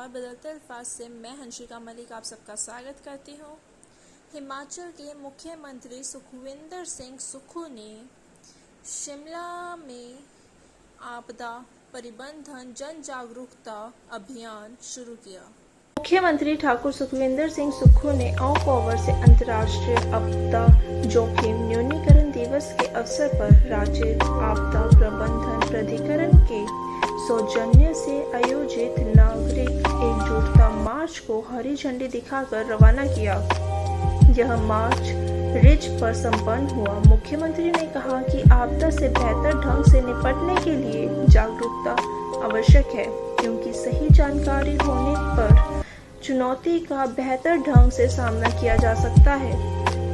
नमस्कार। बदलते अल्फाज से मैं हंशिका मलिक आप सबका स्वागत करती हूँ। हिमाचल के मुख्यमंत्री सुखविंदर सिंह सुक्खू ने शिमला में आपदा प्रबंधन जन जागरूकता अभियान शुरू किया। मुख्यमंत्री ठाकुर सुखविंदर सिंह सुक्खू ने ऑकओवर से अंतर्राष्ट्रीय आपदा जोखिम न्यूनीकरण दिवस के अवसर पर राज्य आपदा प्रबंधन प्राधिकरण के सौजन्य से आयोजित नागरिक एकजुटता मार्च को हरी झंडी दिखाकर रवाना किया। यह मार्च रिज पर संपन्न हुआ। मुख्यमंत्री ने कहा कि आपदा से बेहतर ढंग से निपटने के लिए जागरूकता आवश्यक है, क्योंकि सही जानकारी होने पर चुनौती का बेहतर ढंग से सामना किया जा सकता है।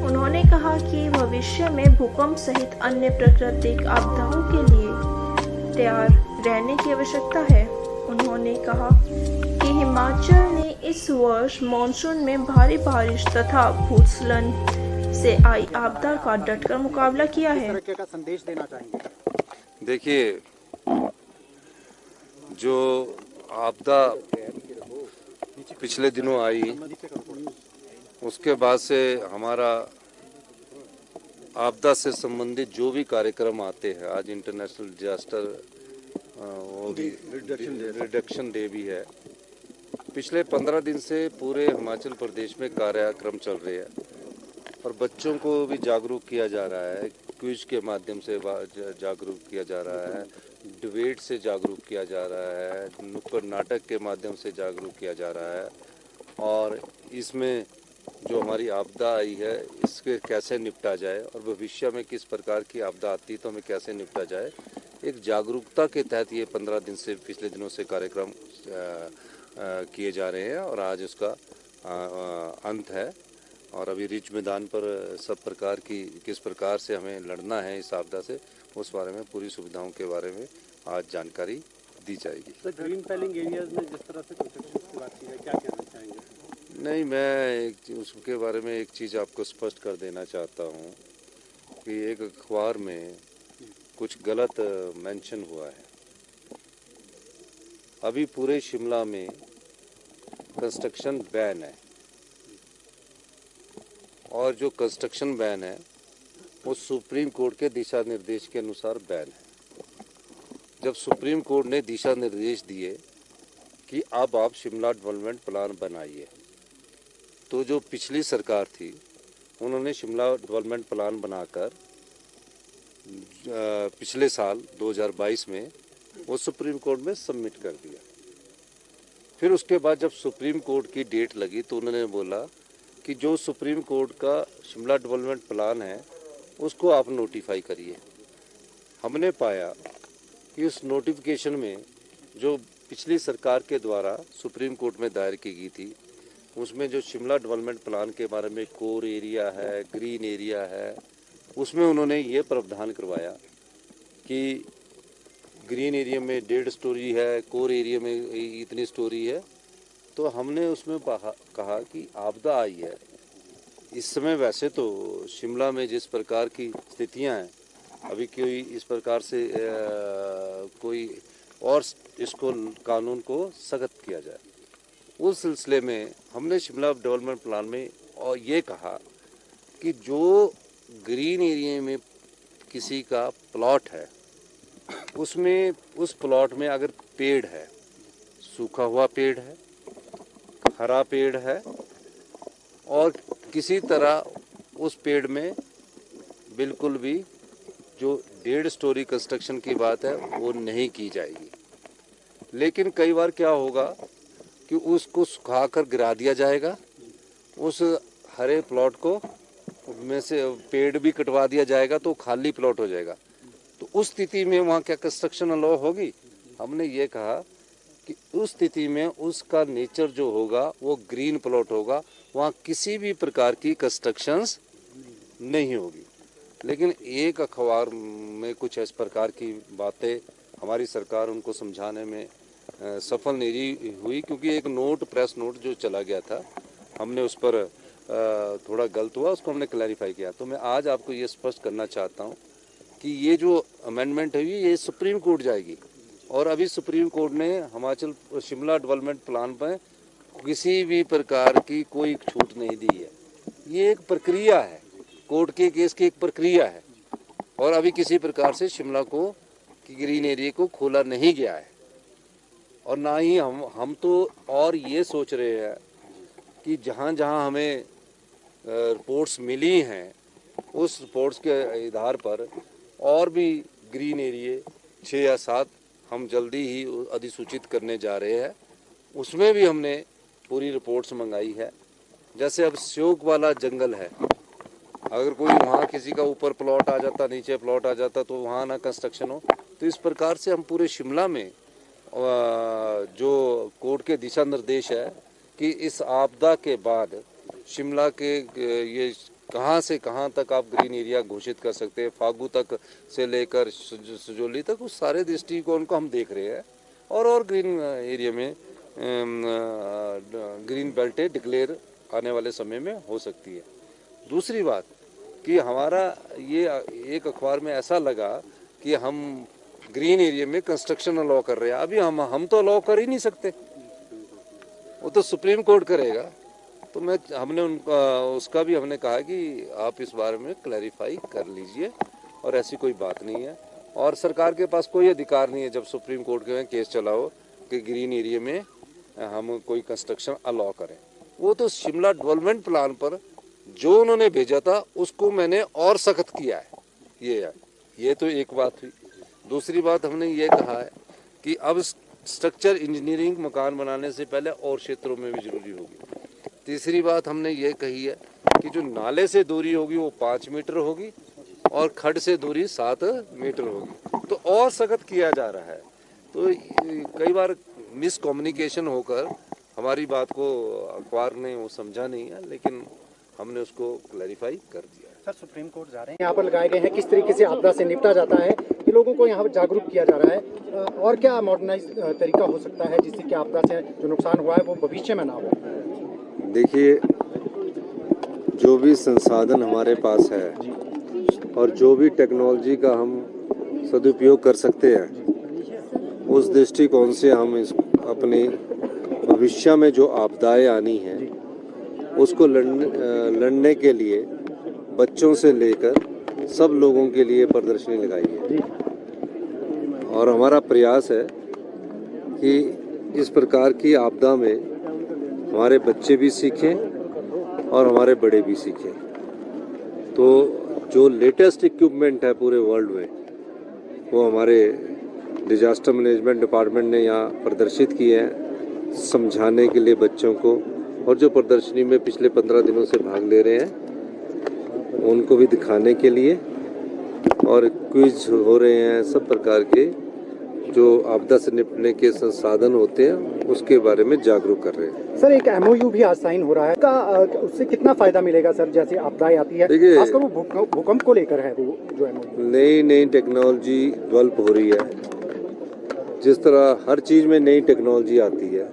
उन्होंने कहा कि भविष्य में भूकंप सहित अन्य प्राकृतिक आपदाओं के लिए तैयार रहने की आवश्यकता है। उन्होंने कहा कि हिमाचल ने इस वर्ष मानसून में भारी बारिश तथा भूस्खलन से आई आपदा का डटकर मुकाबला किया है। किस तरह का संदेश देना चाहेंगे? देखिए, जो आपदा पिछले दिनों आई, उसके बाद से हमारा आपदा से संबंधित जो भी कार्यक्रम आते हैं, आज इंटरनेशनल डिजास्टर रिडक्शन डे भी है। पिछले 15 दिन से पूरे हिमाचल प्रदेश में कार्यक्रम चल रहे हैं और बच्चों को भी जागरूक किया जा रहा है। क्विज के माध्यम से जागरूक किया जा रहा है, डिबेट से जागरूक किया जा रहा है, नुक्कड़ नाटक के माध्यम से जागरूक किया जा रहा है। और इसमें जो हमारी आपदा आई है, इसके कैसे निपटा जाए और भविष्य में किस प्रकार की आपदा आती है तो हमें कैसे निपटा जाए, एक जागरूकता के तहत ये 15 दिन से पिछले दिनों से कार्यक्रम किए जा रहे हैं और आज उसका अंत है। और अभी रिज मैदान पर सब प्रकार की किस प्रकार से हमें लड़ना है इस आपदा से, उस बारे में पूरी सुविधाओं के बारे में आज जानकारी दी जाएगी। सर, ग्रीन पेलिंग एरियाज में जिस तरह से कंस्ट्रक्शन की बात की है, क्या कहना चाहेंगे? नहीं, मैं उसके बारे में एक चीज़ आपको स्पष्ट कर देना चाहता हूँ कि एक अखबार में कुछ गलत मेंशन हुआ है। अभी पूरे शिमला में कंस्ट्रक्शन बैन है और जो कंस्ट्रक्शन बैन है वो सुप्रीम कोर्ट के दिशा निर्देश के अनुसार बैन है। जब सुप्रीम कोर्ट ने दिशा निर्देश दिए कि अब आप शिमला डेवलपमेंट प्लान बनाइए, तो जो पिछली सरकार थी उन्होंने शिमला डेवलपमेंट प्लान बनाकर पिछले साल 2022 में वो सुप्रीम कोर्ट में सबमिट कर दिया। फिर उसके बाद जब सुप्रीम कोर्ट की डेट लगी तो उन्होंने बोला कि जो सुप्रीम कोर्ट का शिमला डेवलपमेंट प्लान है उसको आप नोटिफाई करिए। हमने पाया कि उस नोटिफिकेशन में जो पिछली सरकार के द्वारा सुप्रीम कोर्ट में दायर की गई थी, उसमें जो शिमला डेवलपमेंट प्लान के बारे में कोर एरिया है, ग्रीन एरिया है, उसमें उन्होंने ये प्रावधान करवाया कि ग्रीन एरिया में 1.5 स्टोरी है, कोर एरिया में इतनी स्टोरी है। तो हमने उसमें कहा कि आपदा आई है इस समय। वैसे तो शिमला में जिस प्रकार की स्थितियां हैं, अभी कोई इस प्रकार से कोई और इसको कानून को सख्त किया जाए, उस सिलसिले में हमने शिमला डेवलपमेंट प्लान में और ये कहा कि जो ग्रीन एरिया में किसी का प्लॉट है, उसमें उस प्लॉट में अगर पेड़ है, सूखा हुआ पेड़ है, हरा पेड़ है और किसी तरह उस पेड़ में बिल्कुल भी जो 1.5 स्टोरी कंस्ट्रक्शन की बात है वो नहीं की जाएगी। लेकिन कई बार क्या होगा कि उसको सुखाकर गिरा दिया जाएगा, उस हरे प्लॉट को में से पेड़ भी कटवा दिया जाएगा तो खाली प्लॉट हो जाएगा। तो उस स्थिति में वहाँ क्या कंस्ट्रक्शन अलाउ होगी? हमने ये कहा कि उस स्थिति में उसका नेचर जो होगा वो ग्रीन प्लॉट होगा, वहाँ किसी भी प्रकार की कंस्ट्रक्शंस नहीं होगी। लेकिन एक अखबार में कुछ इस प्रकार की बातें हमारी सरकार उनको समझाने में सफल नहीं हुई, क्योंकि एक नोट, प्रेस नोट जो चला गया था, हमने उस पर थोड़ा गलत हुआ, उसको हमने क्लैरिफाई किया। तो मैं आज आपको ये स्पष्ट करना चाहता हूँ कि ये जो अमेंडमेंट हुई ये सुप्रीम कोर्ट जाएगी और अभी सुप्रीम कोर्ट ने हिमाचल शिमला डेवलपमेंट प्लान पर किसी भी प्रकार की कोई छूट नहीं दी है। ये एक प्रक्रिया है, कोर्ट के केस की एक प्रक्रिया है, और अभी किसी प्रकार से शिमला को कि ग्रीन एरिया को खोला नहीं गया है। और ना ही हम तो और ये सोच रहे हैं कि जहाँ जहाँ हमें रिपोर्ट्स मिली हैं उस रिपोर्ट्स के आधार पर और भी ग्रीन एरिया 6 या 7 हम जल्दी ही अधिसूचित करने जा रहे हैं। उसमें भी हमने पूरी रिपोर्ट्स मंगाई है। जैसे अब श्योक वाला जंगल है, अगर कोई वहाँ किसी का ऊपर प्लॉट आ जाता, नीचे प्लॉट आ जाता, तो वहाँ ना कंस्ट्रक्शन हो। तो इस प्रकार से हम पूरे शिमला में जो कोर्ट के दिशा निर्देश है कि इस आपदा के बाद शिमला के ये कहाँ से कहाँ तक आप ग्रीन एरिया घोषित कर सकते हैं, फागू तक से लेकर सजौली तक, उस सारे दृष्टिकोण को हम देख रहे हैं। और ग्रीन एरिया में ग्रीन बेल्ट डिक्लेयर आने वाले समय में हो सकती है। दूसरी बात कि हमारा ये एक अखबार में ऐसा लगा कि हम ग्रीन एरिया में कंस्ट्रक्शन अलाउ कर रहे हैं। अभी हम तो अलाउ कर ही नहीं सकते, वो तो सुप्रीम कोर्ट करेगा। तो हमने उसका भी हमने कहा कि आप इस बारे में क्लैरिफाई कर लीजिए, और ऐसी कोई बात नहीं है। और सरकार के पास कोई अधिकार नहीं है जब सुप्रीम कोर्ट के में केस चलाओ कि ग्रीन एरिया में हम कोई कंस्ट्रक्शन अलाउ करें। वो तो शिमला डेवलपमेंट प्लान पर जो उन्होंने भेजा था उसको मैंने और सख्त किया है। ये तो एक बात हुई। दूसरी बात हमने ये कहा है कि अब स्ट्रक्चर इंजीनियरिंग मकान बनाने से पहले और क्षेत्रों में भी जरूरी होगी। तीसरी बात हमने ये कही है कि जो नाले से दूरी होगी वो 5 मीटर होगी और खड्ड से दूरी 7 मीटर होगी। तो और सख्त किया जा रहा है। तो कई बार मिस कम्युनिकेशन होकर हमारी बात को अखबार ने वो समझा नहीं है, लेकिन हमने उसको क्लैरिफाई कर दिया है। सर, सुप्रीम कोर्ट जा रहे हैं, यहाँ पर लगाए गए हैं, किस तरीके से आपदा से निपटा जाता है कि लोगों को यहाँ पर जागरूक किया जा रहा है, और क्या मॉडर्नाइज तरीका हो सकता है जिससे कि आपदा से जो नुकसान हुआ है वो भविष्य में ना हो? देखिए, जो भी संसाधन हमारे पास है और जो भी टेक्नोलॉजी का हम सदुपयोग कर सकते हैं, उस दृष्टिकोण से हम अपने भविष्य में जो आपदाएं आनी हैं उसको लड़ने के लिए बच्चों से लेकर सब लोगों के लिए प्रदर्शनी लगाई है। और हमारा प्रयास है कि इस प्रकार की आपदा में हमारे बच्चे भी सीखें और हमारे बड़े भी सीखें। तो जो लेटेस्ट इक्विपमेंट है पूरे वर्ल्ड में वो हमारे डिजास्टर मैनेजमेंट डिपार्टमेंट ने यहाँ प्रदर्शित किए हैं समझाने के लिए बच्चों को, और जो प्रदर्शनी में पिछले 15 दिनों से भाग ले रहे हैं उनको भी दिखाने के लिए, और क्विज हो रहे हैं। सब प्रकार के जो आपदा से निपटने के संसाधन होते हैं उसके बारे में जागरूक कर रहे हैं। सर, एक MOU भी आज साइन हो रहा है, उससे कितना फायदा मिलेगा सर? जैसे आपदाएं आती है, खासकर वो भूकंप को लेकर है, वो जो MOU नई टेक्नोलॉजी डेवलप हो रही है। जिस तरह हर चीज़ में नई टेक्नोलॉजी आती है,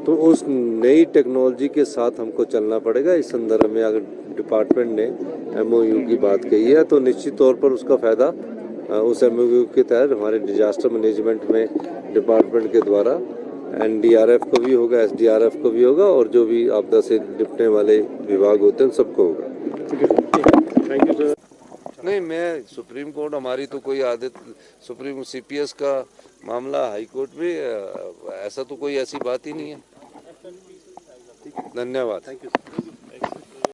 तो उस नई टेक्नोलॉजी के साथ हमको चलना पड़ेगा। इस संदर्भ में अगर डिपार्टमेंट ने MOU की बात कही है तो निश्चित तौर पर उसका फ़ायदा उस MOU के तहत हमारे डिजास्टर मैनेजमेंट में डिपार्टमेंट के द्वारा NDRF को भी होगा, SDRF को भी होगा, और जो भी आपदा से निपटने वाले विभाग होते हैं सबको होगा। Thank you sir. नहीं, मैं सुप्रीम कोर्ट, हमारी तो कोई आदत, सुप्रीम CPS का मामला हाई कोर्ट में, ऐसा तो कोई ऐसी बात ही नहीं है। धन्यवाद। Thank you sir.